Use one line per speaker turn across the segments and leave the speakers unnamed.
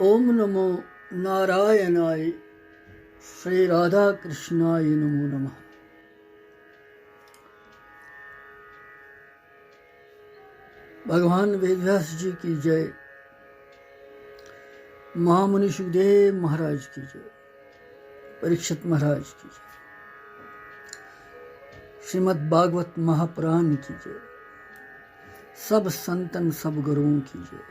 ओम नमो नारायणाय श्री राधा कृष्णाय नमो नमः। भगवान वेदव्यास जी की जय, महामुनि सुखदेव महाराज की जय, परीक्षित महाराज की जय, श्रीमद् भागवत महापुराण की जय, सब संतन सब गुरुओं की जय।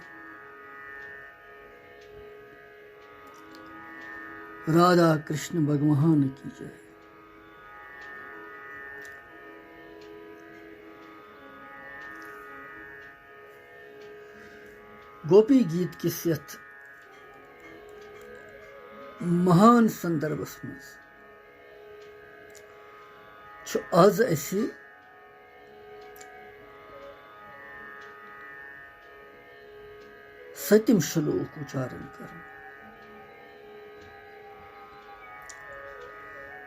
राधा कृष्ण भगवान की जय। गोपी गीत किस यथ महान संदर्भस मज आज असी सतिम श्लोक उच्चारण कर।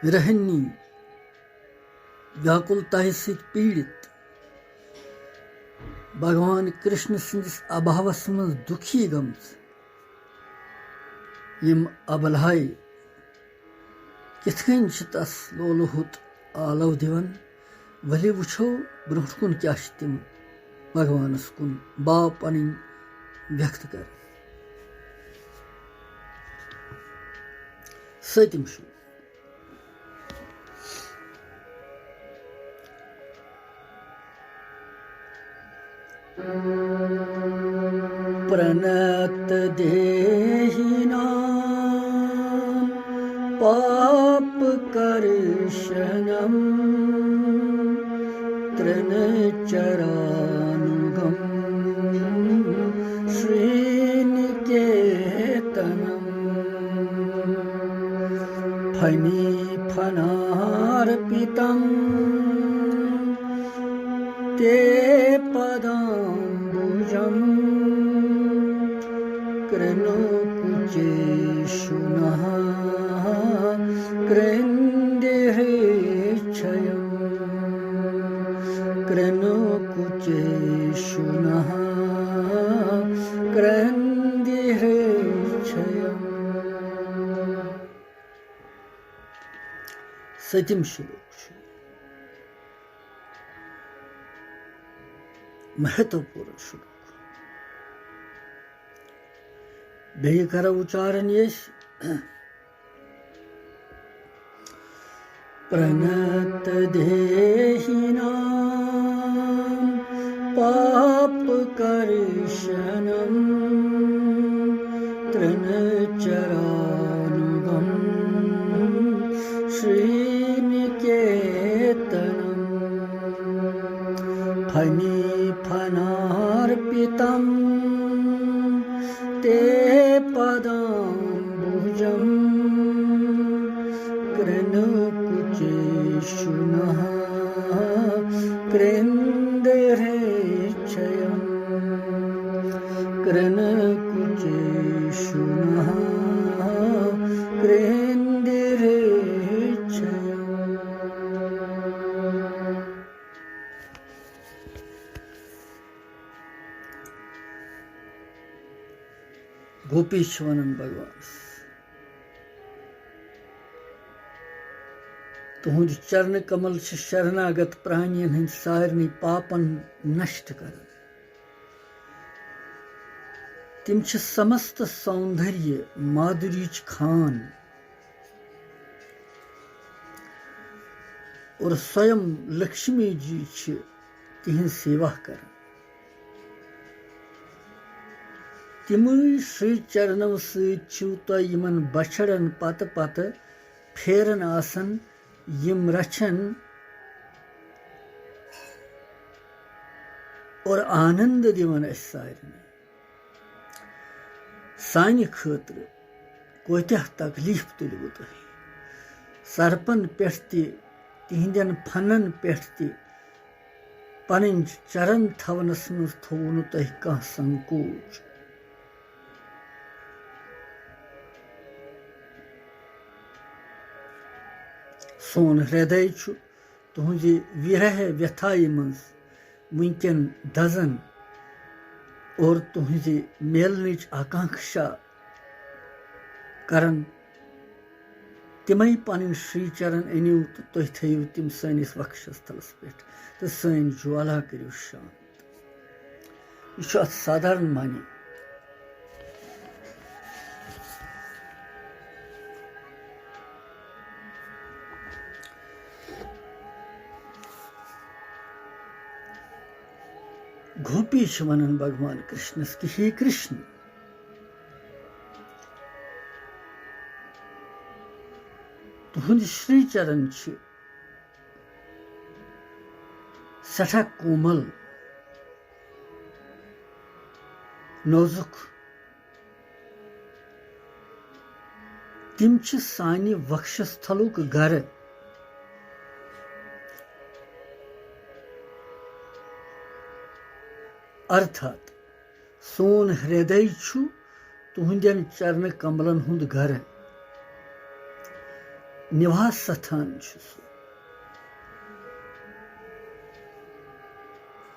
विरहिणी व्याकुलता से पीड़ित भगवान कृष्ण सिंदिस अभावस मज दुखी गमज यम अबलहाय किथकन तस लोलहुत आलव दिवन वली वुछो ब्रोह कुन क्या तिम भगवानस कुन बा पन व्यक्त कर। सतिम श्लोक। प्रणत देहिनां पाप कर्षणं तृणचरानुगं श्रीनिकेतनं फणिफणार्पितं ते पदाम्बुजं कृणुकुचेषुनः कृन्दिहृच्छयं कृणुकुचेषुनः कृन्दिहृच्छयम्। सतिम श्लोक। महत्वपूर्ण श्लोक। बेय कर उच्चारण यश। प्रणत देहिनां पाप कर्षणं तृणचरानुगं श्रीनिकेतनं फणिफणार्पितं ते पदाम्बुजं कृणुकुचेषुनः कृन्दिहृच्छयं कृणुकुचेषुनः कृन्दिहृच्छयम्। गोपीश्वरन भगवान तुहद चरण कमल शरणागत प्राणियन हंद सारनी पापन नष्ट कर। तिम समस्त सौंदर्य माधुरीच खान और स्वयं लक्ष्मी जी तिहन सेवा कर। तिमुई श्री चरणों सयमन बछड़न पत पत फेरन आसन यम रचन और आनंद दिवन सारे सानि खतर कोत्या तकलीफ तुलु तुह सरपन पे तिहंदन फनन पे पन चरण थवनस मज थोव तुह कह संकोच। सोन हृदय तुहज विरह व्यथाई मज वुनकन दजन और तुहज मेलनच आकांक्षा करन तिमई पन श्री चरण अनिव तो तुह थयु तिम सनिस वक्षस तलस पे तो सन ज्वाला करियो शांत। यह अत साधारण मानी। गोपी वनन भगवान कृष्णस कि हे कृष्ण तुहंद श्री चरण सठा कोमल नोजुक तिम सानि वक्षस्थलुक गर अर्थात सोन हृदय तुहंदन चरण कमलन हुंद घर निवास स्थान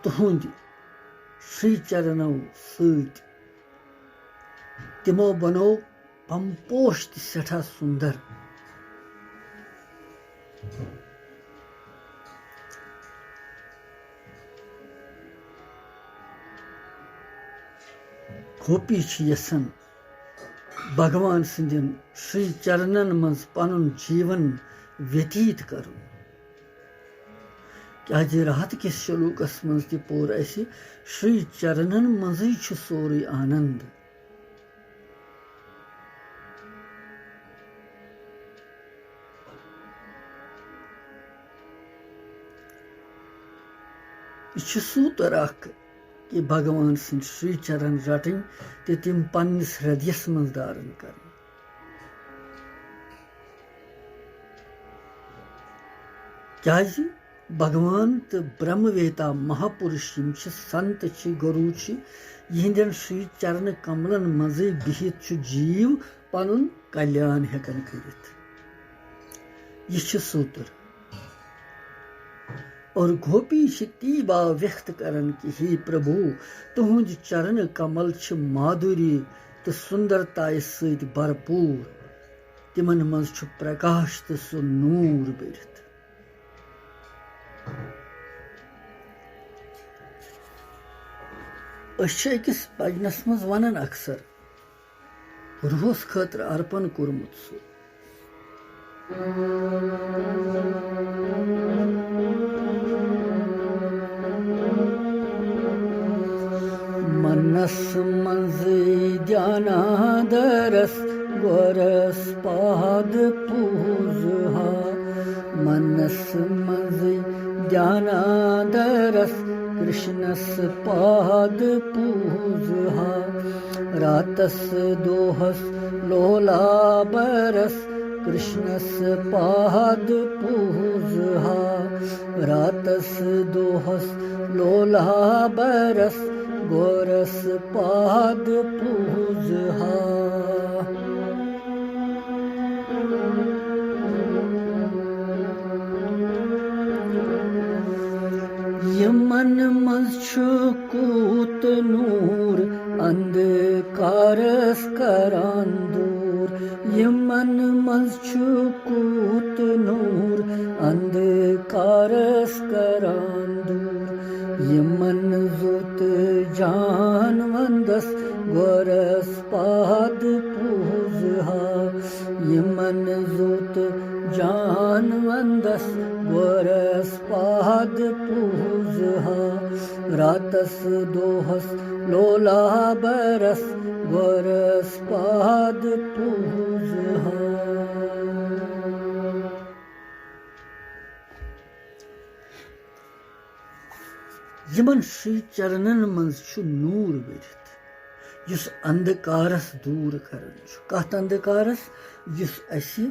तुहंद श्री चरणों सत तिमो बनो पमपोश सठा सुंदर। गोपी यसन भगवान सिंदन श्री चरणन मज पनुन जीवन व्यतीत करुन क्या राहत किस शलूकस मज ति पोर अस श्री चरणन मजै सोरे आनंद। यह सूतर कि भगवान सिंह श्री चरण रटन तो तिम पन्निस हृदयस मज धारण कर। क्या भगवान तो ब्रह्मवेता महापुरुष संत गुरु यहंदन श्री चरण कमलन मजे बिहित जीव पनुन कल्याण हेकन करित। यह सूत्र और गोपी ती भाव व्यक्त करन कि हे प्रभु तुहंद चरण कमल माधुरी तो सुंदरता सत भरपूर तिमन मज प्रकाश तो सो नूर बरित। अकिस भजनस मज वनन अक्सर रोहस खतर अर्पण कोरमुत सो मनस मज ध्यानादरस गोरस पाद पूजहा मनस मज ध्यानादरस कृष्णस पाद पूजहा रातस दोहस लोला बरस कृष्णस पाद पूजहा रातस दोहस लोला बरस गोरस पाद पूजहा। यमन मज कूत नूर अंधकारस करान दूर यमन मज कूत नूर अंधकारस करान दूर यमन जुत जान वंदस गोरस पाद पूजहा यमन जुत जान वंदस गोरस पाद पूजहा रातस दोहस लोला बरस गोरस पाद पूजहा। यमन श्री चरणन मज नूर बरित युस अंधकारस दूर करन कत अंधकारस युस असि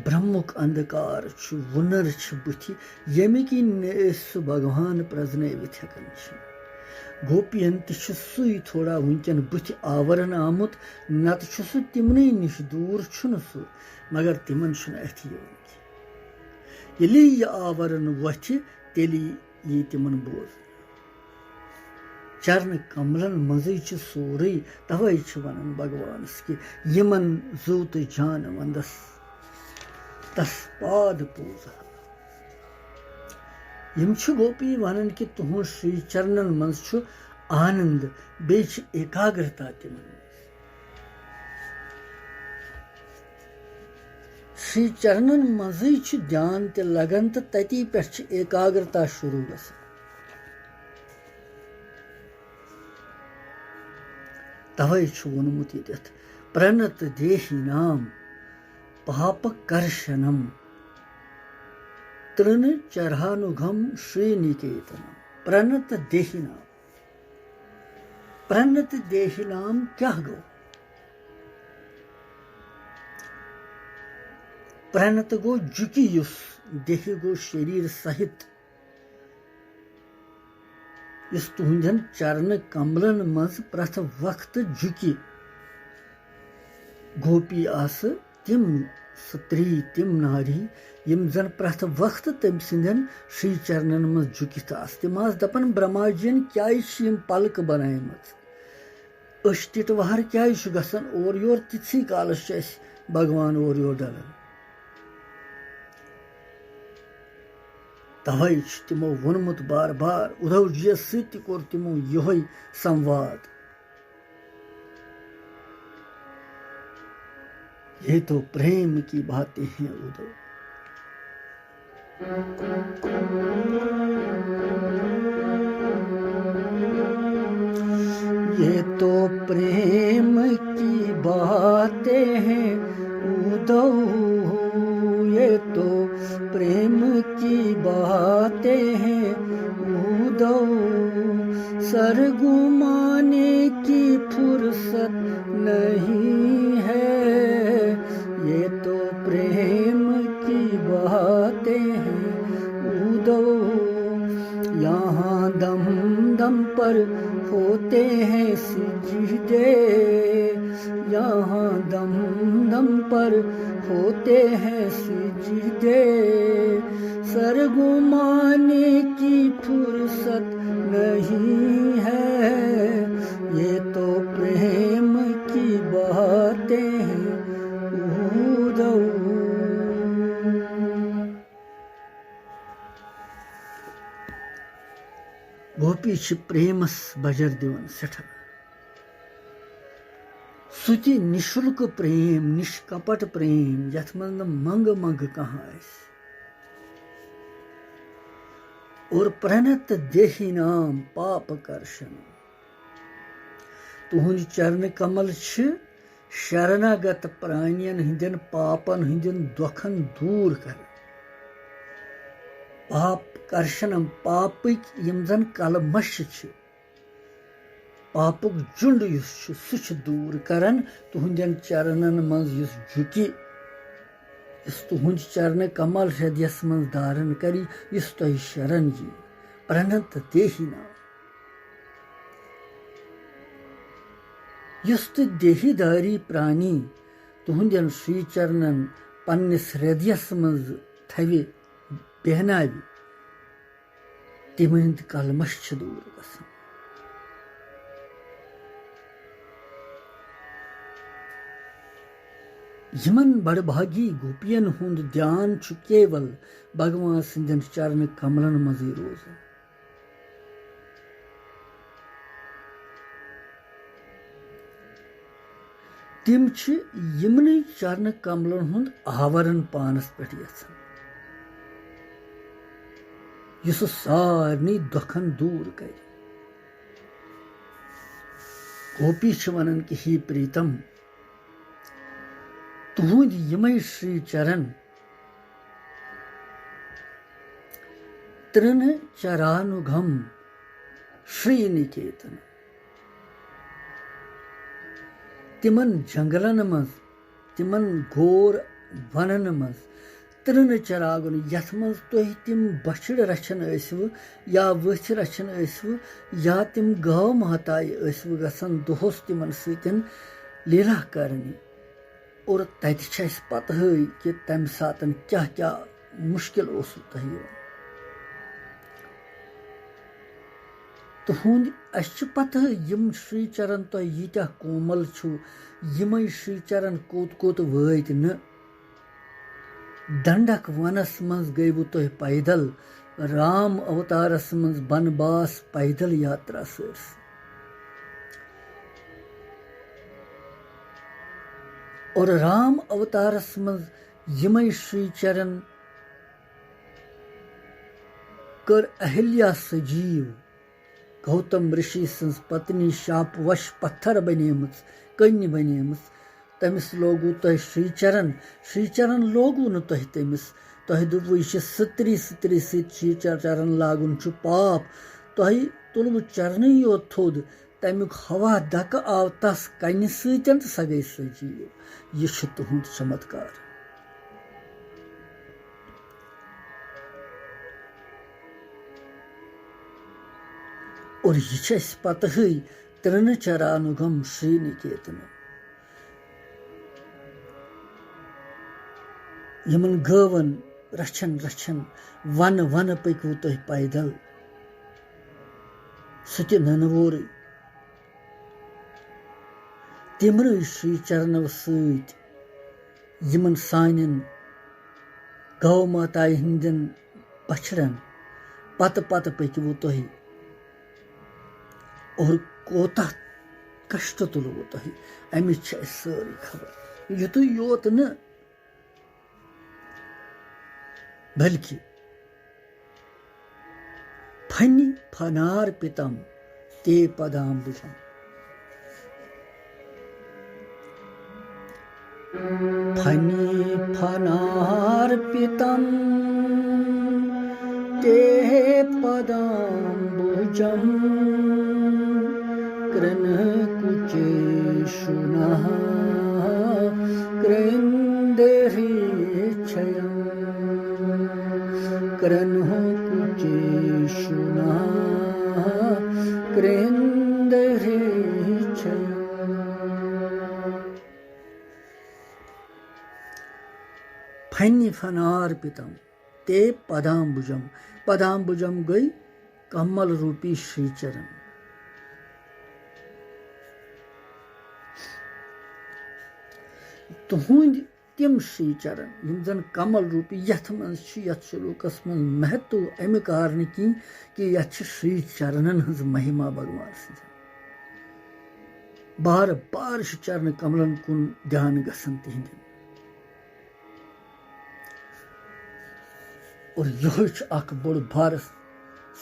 ब्रह्मुक अंधकार वुनर बुथि यमि कि सु भगवान प्रजनवित हेकन। गोपियन तुई थोड़ा वुनकन बुथि आवरण आमुत नत सु तिमने निश दूर सु मगर तिमन अथ ये आवरण वथि तेली ये तिमन बोज चरण कमलन मजे सोरे तवे वन भगवानस कि यमन जू तो जान वंदस तस पाद पूजा यम गोपी वन कि तुहद श्री चरणन मज आनंद बे एकाग्रता तिमन श्री चरणन मजे ध्यान ते लगन तो तती पे एकाग्रता शुरू गसान तवे वोनमुत ये प्रणत देहिनाम पाप कर्शनम तृण चरानुघम श्रीनिकेतनम प्रणत देहिनाम क्या गो प्रणत गो झुकी युस देहि गो शरीर सहित इस तुहंदन चरण कमलन मज प्रथ वक्त झुकी गोपी आस तिम स्त्री तिम नारी यम जन प्रथ वक्त तम सिंदन श्री चरणन मज झुकित आस तिम आस दपन ब्रह्माजियन क्या पलक बनायमत टिटवार क्या गसन और योर तिथि कालस भगवान और योर डलन तवे तिमो वोनमुत बार बार उद्धव जी सत कोर तिमो यही संवाद ये तो प्रेम की बातें हैं उद्धव ये तो प्रेम की बातें हैं उद्धव ये तो प्रेम की बातें हैं उद्धव सरगुमाने की फुर्सत नहीं है ये तो प्रेम की बातें हैं उद्धव यहाँ दम दम पर होते हैं सिजदे यहाँ दम दम पर होते हैं सिजदे सरगुमाने की फुर्सत नहीं है ये तो प्रेम की बातें हैं उद्धव गोपी प्रेमस बजर दिवन सठा सुति निशुल्क प्रेम निष्कपट प्रेम यथ मन मंग मंग कहाँ और प्रणत देहि नाम पाप कर्षण तुहंद चरण कमल शरणागत प्राणियन हिंदन पापन हिंदन दुखन दूर कर पाप कर्षणम पापिक यम जन कलमश पापुक जुंड सुच दूर करन तुहंदन चरणन मज झुकी इस तुहंद चरण कमल हृदयस मज धारण करी इस तुह शरण जी प्रणत देहि नाम युस तो देहिदारी प्राणी तुहंदन श्री चरणन पन्निस हृदयस मज थवे बेहनावी तिमंद कलमश दूर गसान यमन बड़भागी गोपियन हुंद ध्यान केवल भगवान सिंधन चरण कमलन मजी रोज तिम यमन चरण कमलन हुंद आवरण पानस पे यह सारनी दुखन दूर कर गोपी वनन कि ही प्रीतम तुहंद यमय श्री चरण तृण चरानुघम श्रीनिकेतन तिमन जंगलन मज तिमन घोर वनन मज तृण चरागुन यथ मज तुह तिम बछड़ रचन ऐसव या वछ रचन ऐसव या तिम गौ महताय ऐसव गसन दोहस तिमन सतन लीला करनी और तत पता कि तम सातन क्या क्या मुश्किल तह तुहुंद अश पता यम श्री चरण तो यीत्या कोमल छु यमय श्री चरण कोत कोत वैत न दंडक वनस मज गयु तो पैदल राम अवतारस मज बनबास पैदल यात्रा सर्स और राम अवतारस मज यमय श्री चरण कर अहिल्या सजीव गौतम ऋषि सन्स पत्नी शाप वश पत्थर बनेमच कन्य बनेमच तमिस लोगु तह श्रीचरण लोगु न तह तमिस तह दुपु यह सत्री सत्री श्रीचरण लागुन छु पाप तह तुलबु चरण योत थोद तमुक हवा दक आव तस कन्य सतन तो सह गई सजीव यह तुहुंद चमत्कार। और यह पता तृणचरानुगम श्रीनिकेतन यमन गवन रछन रछन वन वन पकु तुह पैदल सत्य ननवोर तिमर श्री चरणव सत यमन सानन गौ माता हिंदन बछड़न पत पत पकु तुह और कोता कष्ट तुलवो तुह अमिच सारी खबर युत योत न बल्कि फनि फनार्पितम ते पदाम्बुजम फनि फनार्पितम ते पदाम्बुजम कृन कुचेषुनः कृन्देहीक्षयम् कृन्हु कुचेषुनः कृन्देहीक्षयम्। फनि फनार्पितम ते पदाम्बुजम पदाम्बुजम गई कमल रूपी श्रीचरण तुहुंद तिम श्रीचरण यम जन कमल रूपी यथ मन श्लोकस मन महत्व अमि कारण कि यथ श्रीचरणन हज महिमा भगवान सज बार बार चरण कमलन कुन ध्यान गसन तिहंद और यह बोड़ बार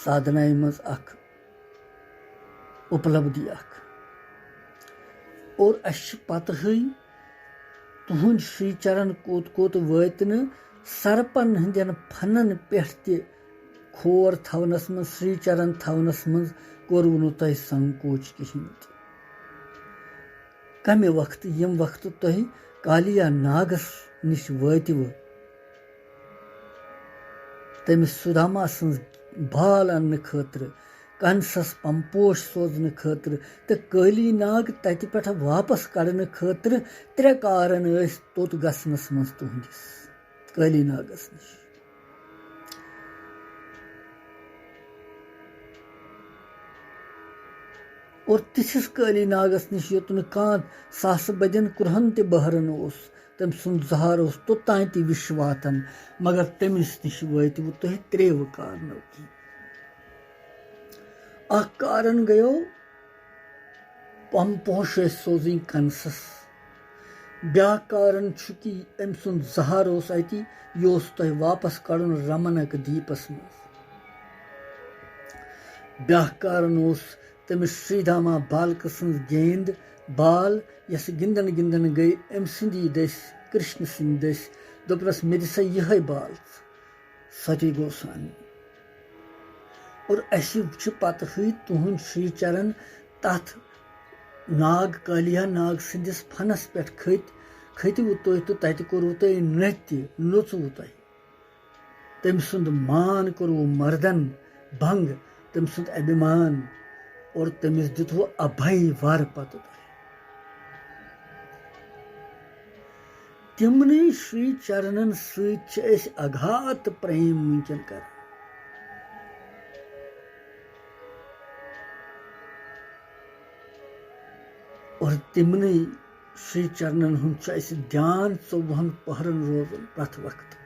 साधना मज उपलब्धि और अश पत तुहुंद श्रीचरण कोत कोत वत न सरपन हंदन फनन पे खोर थवनस मज श्रीचरण थवनस मज कोरु नु तह संकोच कहीं कमे वक्त यम वक्त तह कालिया नागस निश वतव तमिस सुदामा सन्स बाल अन्न खतर कंसस पंपोश सोजन खतर तो काली नाग तत पे वापस कड़न खतर त्रे कारण तोत गसनस मज तुहंदिस काली नागस निश और तिथिस काली नागस निश योत न सास बदन कुरहन ते बहरन तम सुंद जहार तोतान ति विश्वातन मगर तमिस निश वत तुह त्रेव कारण कारण गयो पंपोश सोजी कंसस ब्या कारण कि अम सुंद जहार अति यह तुह वापस कड़न रमनक दीपस मज ब्या कारण तमिस श्रीधामा बालक सन्ज गेंद बाल यस गिंदन गिंदन गई अम सिंदी दस कृष्ण सिंह दस दोपरस मे दिसा यह बाल सती गो सान और अस पत तुहद श्रीचरण तथ नाग कालिया नाग सिंदिस फनस पे खतवु तुह तो तत कोरु तुह नृत्य नोचवु तुह तम सुंद मान कोरु मर्दन भंग तम सुंद अभिमान और तमिस दितवु अभय वर पत तिमन श्रीचरणन सत अघात प्रेम वंकन कर और तिमने श्री चरणन हुंद ध्यान 24 पहरन रोजन प्रथ वक्त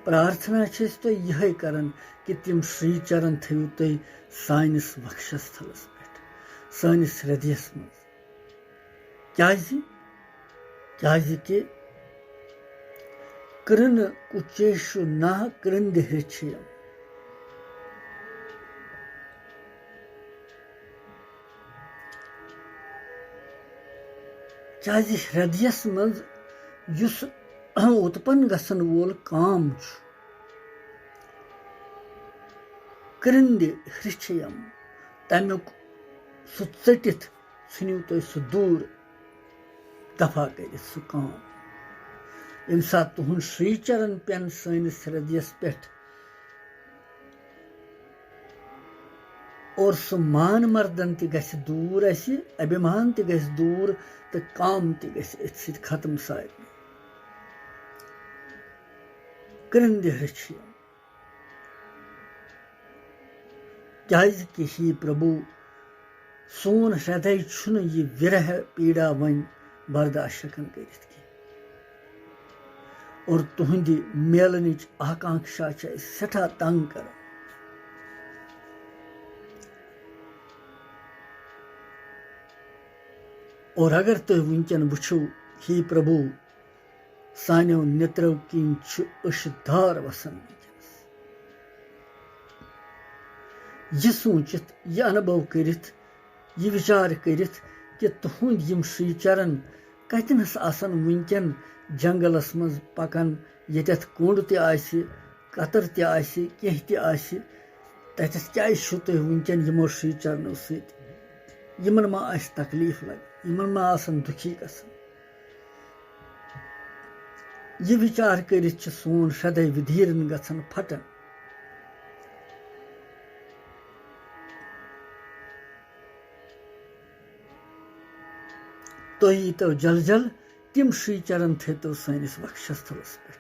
प्रार्थना तो यह करन कि तिम श्री चरण थयु तुम सानिस वक्षस्थलस पे सानिस हृदयस मज कि कृन कुचेशु ना कृंद हृच्छयम हृदयस मज युस उत्पन्न गसन वोल काम कृंद हृच्छयम तमुक सह चटित छु तुम सह दूर दफा कर सह काम यम सात तुहद श्री चरण पेन सनिस हृदयस पे और सह मान मर्दन तह दूर अभिमान तह दूर तो काम तह खत्म सारे कृंद हृच्छयम कि ही प्रभु सोन हृदय छुन यह विरह पीड़ा वन बर्दाश्त कर और तुहंद मेलन आकांक्षा सठा तंग कर और अगर तुम वनकन वुछो ही प्रभु सानो नेत्रो किन धार वसन यह सूचित यह अनुभव करित यह विचार करित कि तुहंद यम श्री चरण कतनस आसन वनकन जंगलस मज पकन यत कुंड ततर कह तथस क्या तुम वनकन यमो श्री चरणों समन मा तकलीफ लग यमन मा दुखी गसन यह विचार करित सोन हृदय विधीरन गसन फटन तो यीतो जल जल तिम श्री चरण थे तो सनिस वक्षस्थलस पे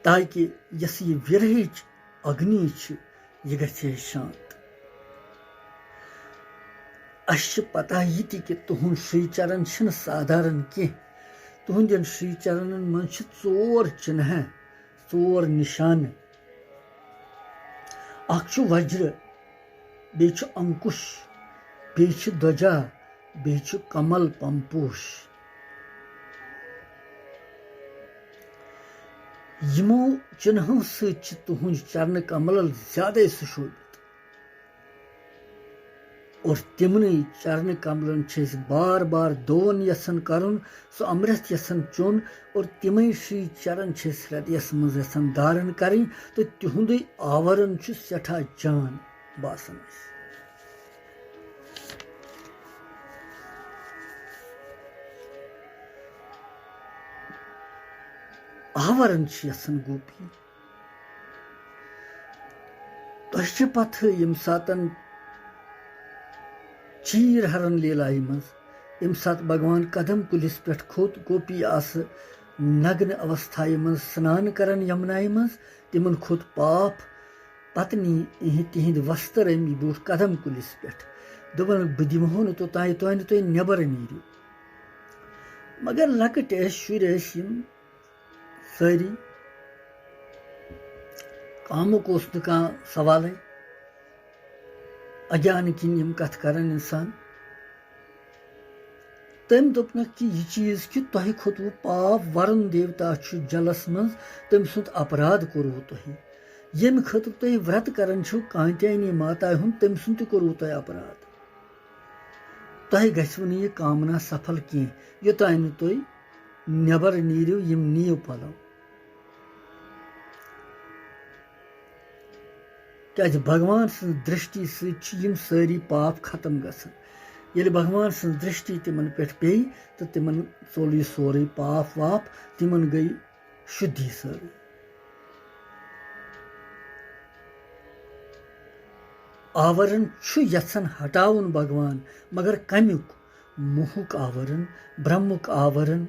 ताकि यस यह विरहिच अग्नि यह गहे शांत अश पता ये कि तुहद श्री चरण साधारण कह तुहंदन श्री चरणन मज 4 चिन्ह 4 निशान अख वज्र बे अंकुश बे ध्वजा बे कमल पंपोश यमो चिन्हों सत तुहद चरण कमल ज्यादा सुशोभित और तिमन चरण कमलन बार बार दोन यसन करन सो अमृत यसन चोन और तिम श्री चरण हृदयस मज यसन धारण करें तो तिहुंद आवरण सठा जान बासन आवरण यसन गोपी तह पथ यम सातन चीर हरन लीलाई मज यम सात भगवान कदम कुलिस पे खोत गोपी आस नग्न अवस्था मज स्नान करन यमुनाई मज तिमन खोत पाप पत्नी तिहिंद वस्त्र अमी बूट कदम कुलिस पे दोपन बह दिमहो नो तोतान तुम नबर नीरियो मगर लकट शुर सारी कामुक सवाल अज्ञान किन यम कथ करन इंसान तम दोपन कि यह चीज कि तुह खोतवु पाप वरुण देवता जलस मज तम सुंद अपराध कोरवु तुह यम खतर तुह व्रत करन कांत्यायनी माता हुंद तम सुंद कोरवु तुह अपराध तुह गु यह कामना सफल कह योतान तुह नबर नीरियो यम नीव पलो क्या भगवान सं दृष्टि सम सारी पाप खत्म गसन ये भगवान सं दृष्टि तिमन पे पे तो तिमन चोल यह सोरे पाप वाप तिमन गई शुद्धि सारी आवरण यसन हटावन भगवान मगर कमुक मुहुक आवरण ब्रह्मुक आवरण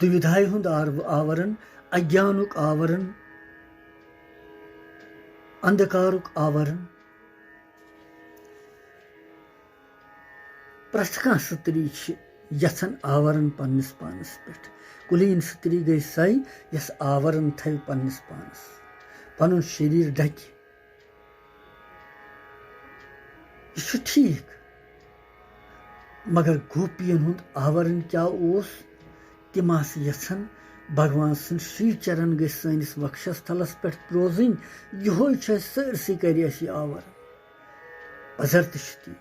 दुविधाई हुंद आवरण अज्ञानुक आवरण अंधकारuk आवरण प्रथ कह स्त्री यथन आवरण पन्निस पानस पे कुलीन स्त्री गई सै यस आवरण थव पन्निस पानस पनुन शरीर ढकि यह ठीक मगर गोपियन हुंद आवरण क्या ओस तिम यथन भगवान सन श्री चरण गई सैनिस वक्षस थलस पे रोजन यो सरसी कर आवरण बजर ती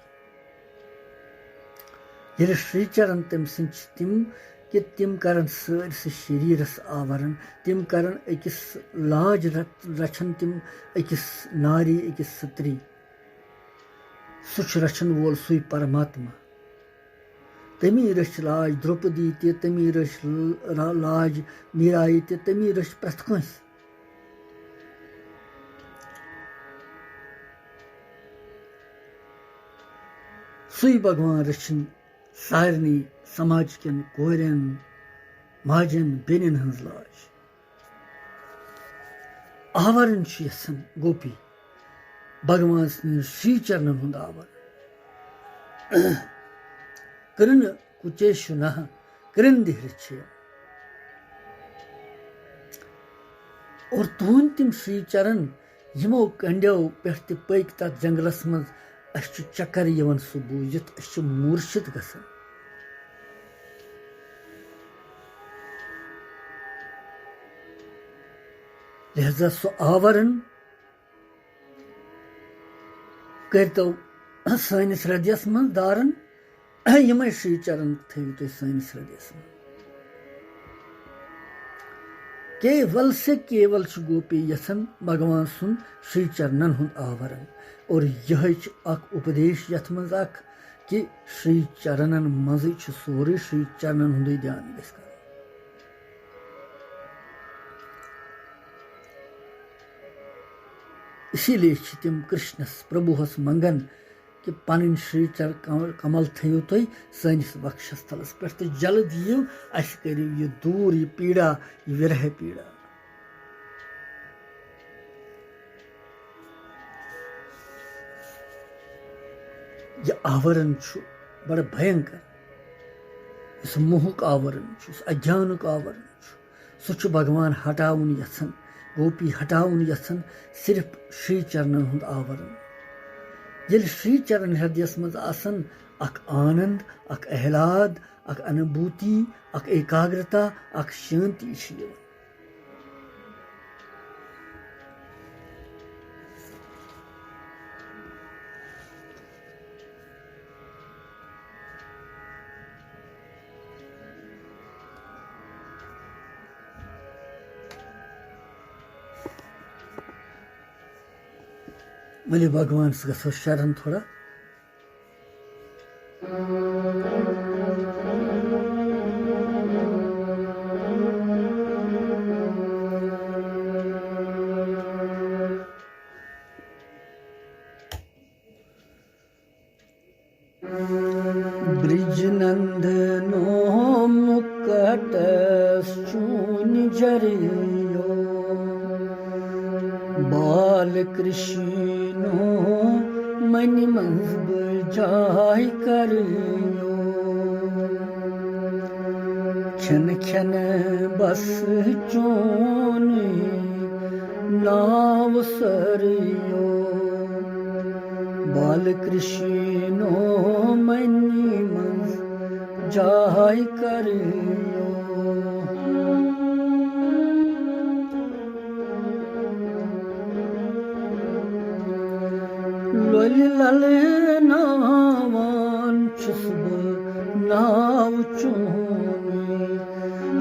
ये श्री चरण तम सिम कि तिम करन सरसी शरीरस आवरण तिम करन अकिस लाज रचन तिम अकिस नारी अकिस स्त्री सुच रचन वोल सुई परमात्मा तमी रच लाज द्रौपदी ते तमी रच लाज मीराई ते तमी रच प्रथ कंस सुई भगवान रचन सारनी समाज कन कोरन माजन बेनन हंज लाज आवरण यसन गोपी भगवान श्री चरणन हुंद आवरण कृन कुचेशुन कृंदिहृच्य और तुहन तिम श्री चरण यमो कंड्यो पे पक तथ जंगलस मज अस चक्कर यवन सह बूझित अस मूर्छित गसन लिहाजा सो आवरण करतो सैनिस हृदयस मज दारन यमे श्री चरण थो तुम सैनिस हृदयस मज केवल से केवल गोपी यथन भगवान सुन श्री चरणन हुंद आवरण और यह उपदेश यथ मज कि श्री चरणन मज सोरे श्री चरणन हुंद ध्यान गस कर इसीलिए तिम कृष्णस प्रभुहस मंगन कि पन श्री चर कमल थो तुम सैनिस वक्षस तलस पे तो जल्द यू अस करू यह दूर यह पीड़ा यह विरह पीड़ा यह आवरण बड़ भयंकर इस मोहुक आवरण अज्ञानुक आवरण सह भगवान हटाउन यथन गोपी हटाउन यथन सिर्फ श्री चरणन हुंद आवरण ये श्री चरण हृदयस मज आसन अख आनंद अख एहलाद अख अनुभूति अख एकाग्रता अख शांति मले भगवान गो शरण थोड़ा ब्रिज नंदनो मुकट शून जरियो बाल कृष्णो मन मंज जाय करियो खन खन बस चोन नाव सरियो बाल कृष्णो मन मंज जाय करियो लल नावान नाव चूनी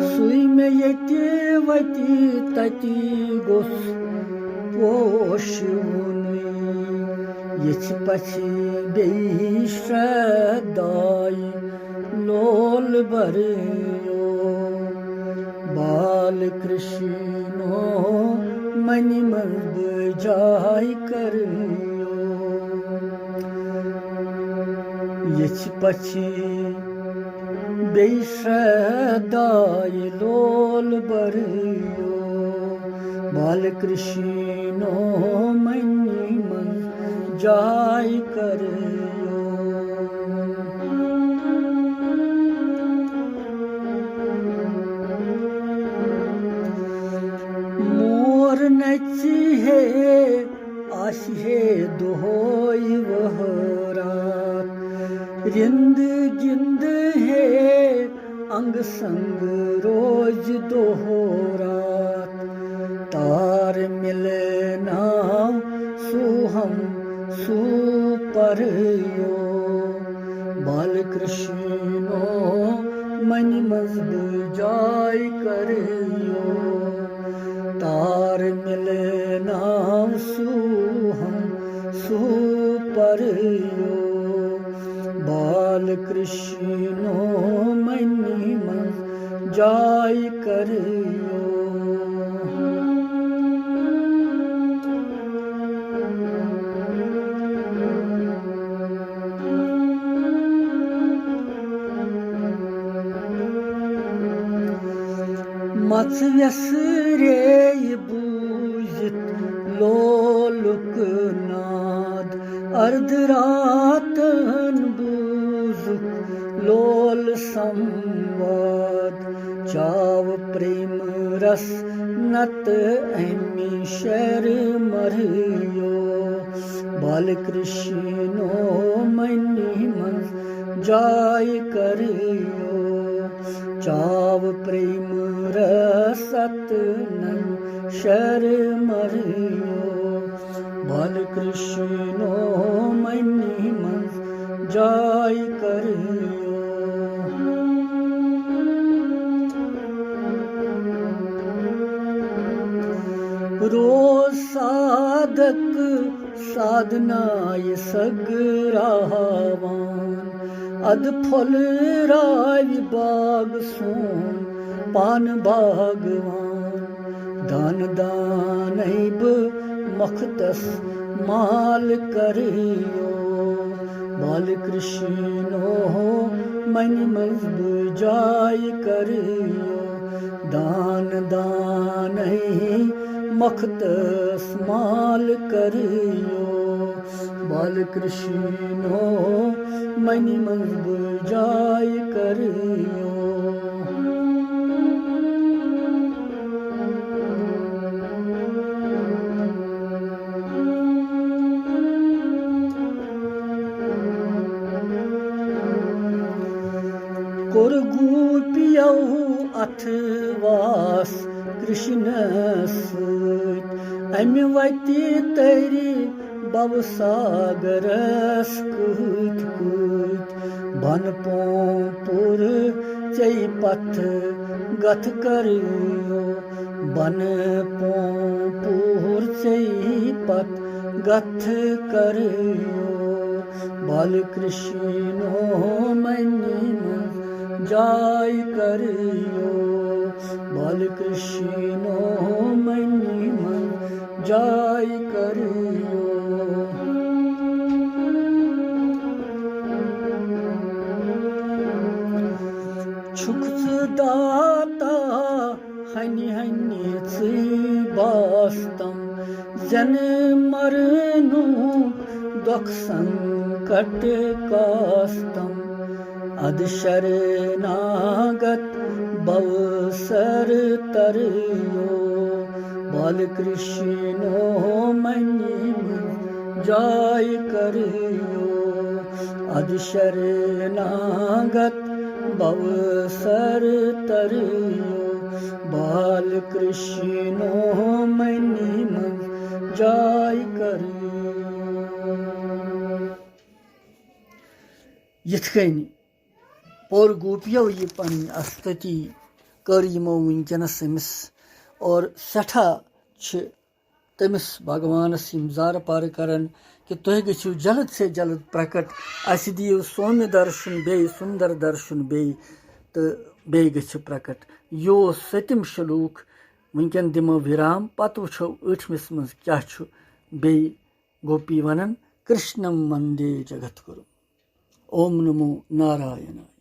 सुई में यति वती तति गोस पोशुनी यच पछी बेश्रदाय लोल बरियो बाल कृष्णो मनि मंद जाय करियो यच पछी बेश्रदाय लोल बरियो बाल कृष्णो मन जाय करियो। मोर नची है आशी है दोहोई वह रात, रिंद जिंद है अंग संग रोज दोहरात। तार मिले ना सुहम सुपरयो, बाल कृष्णो मन मजब जाय करियो। तार मिले ना सुहम सुपरयो, बाल कृष्णो मन मजब जाय करियो। मत व्यसरे बूझित लोलुक नाद, अर्धरातन बूझुक लोल संवाद। चाव प्रेम रस नत अमी शर मरियो, बाल कृष्णो मनी मन जाय करियो। चाव प्रेम रसत नन शर मरियो, बाल कृष्णो मनी मन जाय करियो। रोज साधक साधनाय सगरावान, अध फल राय बाग सोन पान बागवान। दान दानैब मखतस माल करियो, बाल कृष्णो मन मजब जाय करियो। दान दानै मखतस माल करियो, बाल कृष्णो मन मजब जाय करियो। गोपियौ अथवास कृष्ण सत, अमि वति तरि भवसागरस कूत कूत। बन पोपुर चै पथ गथ करियो, बन पोपुर चै पथ गथ करियो। बाल कृष्णो मनी जाय करियो, बाल कृष्णो मनी जाय करियो। छुक्स दाता हनि हनि बास्तम, जन मरनु दुख संकट कास्तम। अध शरणागत बवसर तरियो, बाल कृष्णो मनी जाय करियो। अध शरणागत बवसर तरियो, बाल कृष्णो मनी जाय करियो। यिथ कनि और गोपियों ये पन स्तुति कर यमो वुनकनस अमिस और सठा तमिस भगवानस यम जार पार करन कि तुह गु जल्द से जल्द प्रकट, अस दियो सौम्य दर्शन बे सुंदर दर्शन बे तो बे गु प्रकट। यो सतम श्लोक वुनकन दिमो विराम, पत वुछो 8मिस मज क्या बे गोपी वनन कृष्णम वंदे जगत गुरु। ओम नमो नारायणाय।